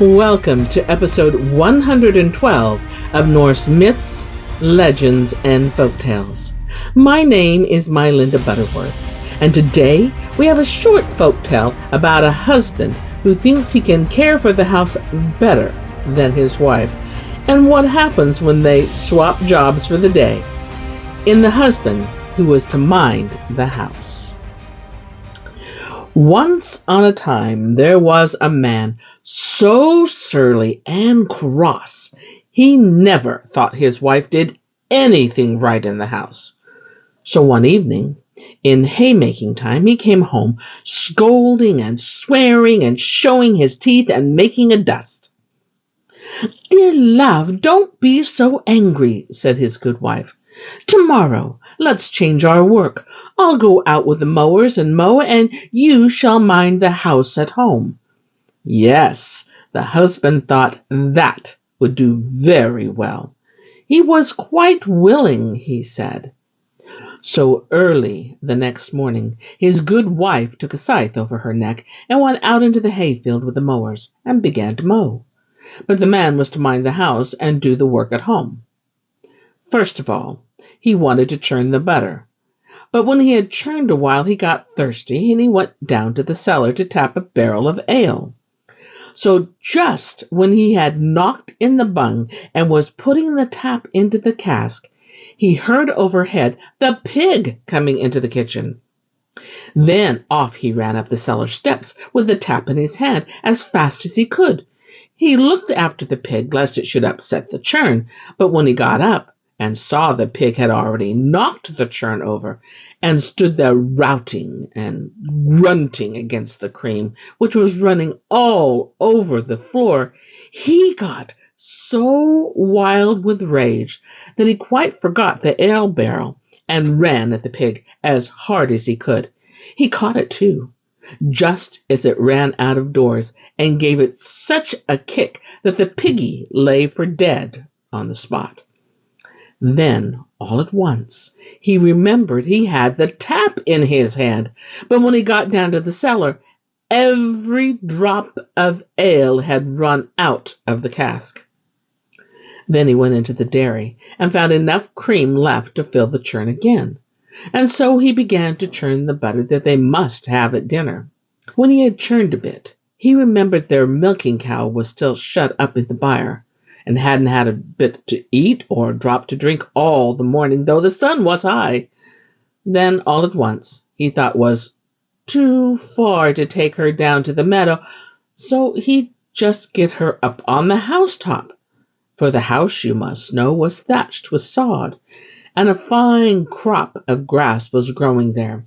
Welcome to episode 112 of Norse Myths, Legends, and Folktales. My name is MyLinda Butterworth, and today we have a short folktale about a husband who thinks he can care for the house better than his wife, and what happens when they swap jobs for the day, in the husband who was to mind the house. Once on a time there was a man so surly and cross, he never thought his wife did anything right in the house. So one evening, in haymaking time, he came home scolding and swearing and showing his teeth and making a dust. "Dear love, don't be so angry," said his good wife. "Tomorrow, let's change our work. I'll go out with the mowers and mow, and you shall mind the house at home." Yes, the husband thought that would do very well. He was quite willing, he said. So early the next morning, his good wife took a scythe over her neck and went out into the hayfield with the mowers and began to mow. But the man was to mind the house and do the work at home. First of all, he wanted to churn the butter. But when he had churned a while, he got thirsty, and he went down to the cellar to tap a barrel of ale. So just when he had knocked in the bung and was putting the tap into the cask, he heard overhead the pig coming into the kitchen. Then off he ran up the cellar steps with the tap in his hand as fast as he could. He looked after the pig lest it should upset the churn, but when he got up and saw the pig had already knocked the churn over and stood there routing and grunting against the cream, which was running all over the floor, he got so wild with rage that he quite forgot the ale barrel and ran at the pig as hard as he could. He caught it too, just as it ran out of doors, and gave it such a kick that the piggy lay for dead on the spot. Then, all at once, he remembered he had the tap in his hand, but when he got down to the cellar, every drop of ale had run out of the cask. Then he went into the dairy and found enough cream left to fill the churn again, and so he began to churn the butter that they must have at dinner. When he had churned a bit, he remembered their milking cow was still shut up in the byre, and hadn't had a bit to eat or a drop to drink all the morning, though the sun was high. Then, all at once, he thought was too far to take her down to the meadow, so he'd just get her up on the housetop. For the house, you must know, was thatched with sod, and a fine crop of grass was growing there.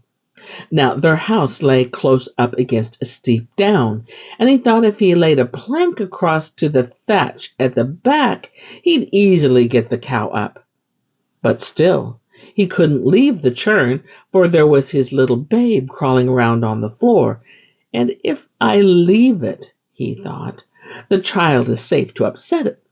Now, their house lay close up against a steep down, and he thought if he laid a plank across to the thatch at the back, he'd easily get the cow up. But still, he couldn't leave the churn, for there was his little babe crawling around on the floor, and if I leave it, he thought, the child is safe to upset it.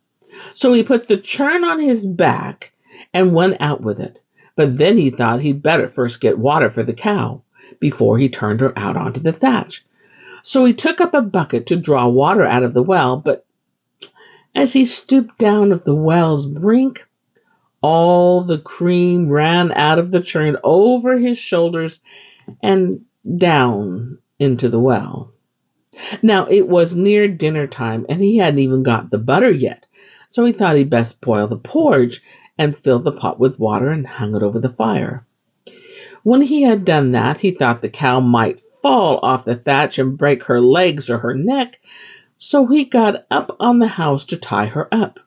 So he put the churn on his back and went out with it. But then he thought he'd better first get water for the cow before he turned her out onto the thatch. So he took up a bucket to draw water out of the well, but as he stooped down at the well's brink, all the cream ran out of the churn over his shoulders and down into the well. Now it was near dinner time, and he hadn't even got the butter yet, so he thought he'd best boil the porridge and filled the pot with water and hung it over the fire. When he had done that, he thought the cow might fall off the thatch and break her legs or her neck, so he got up on the house to tie her up.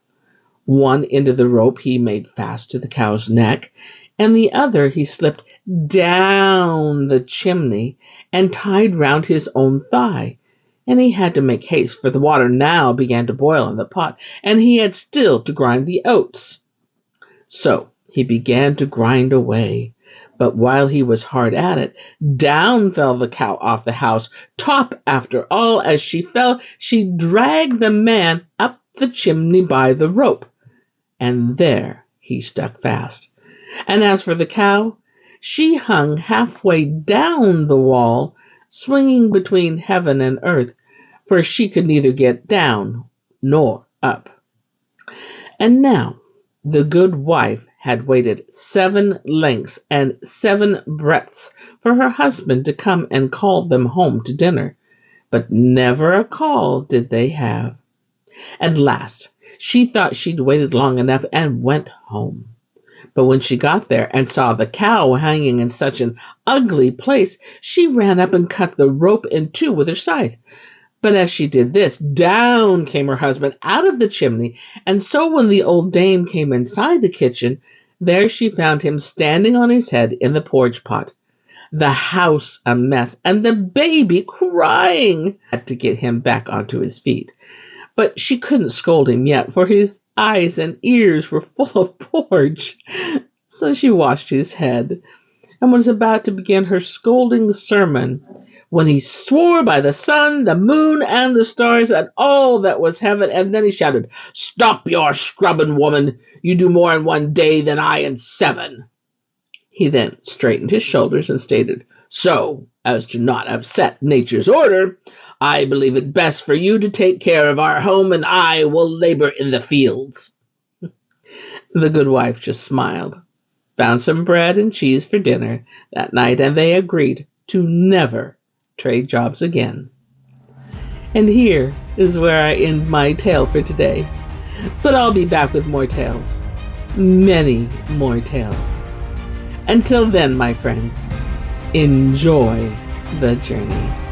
One end of the rope he made fast to the cow's neck, and the other he slipped down the chimney and tied round his own thigh. And he had to make haste, for the water now began to boil in the pot, and he had still to grind the oats. So he began to grind away, but while he was hard at it, down fell the cow off the house top after all. As she fell, she dragged the man up the chimney by the rope, and there he stuck fast. And as for the cow, she hung halfway down the wall, swinging between heaven and earth, for she could neither get down nor up. And now the good wife had waited 7 lengths and 7 breadths for her husband to come and call them home to dinner, but never a call did they have. At last she thought she'd waited long enough and went home. But when she got there and saw the cow hanging in such an ugly place, she ran up and cut the rope in two with her scythe. But as she did this, down came her husband out of the chimney, and so when the old dame came inside the kitchen, there she found him standing on his head in the porridge pot, the house a mess, and the baby crying. Had to get him back onto his feet. But she couldn't scold him yet, for his eyes and ears were full of porridge. So she washed his head, and was about to begin her scolding sermon, when he swore by the sun, the moon, and the stars, and all that was heaven, and then he shouted, "Stop your scrubbing, woman! You do more in one day than I in 7. He then straightened his shoulders and stated, "So as to not upset nature's order, I believe it best for you to take care of our home, and I will labor in the fields." The good wife just smiled, found some bread and cheese for dinner that night, and they agreed to never trade jobs again. And here is where I end my tale for today. But I'll be back with more tales, many more tales. Until then, my friends, enjoy the journey.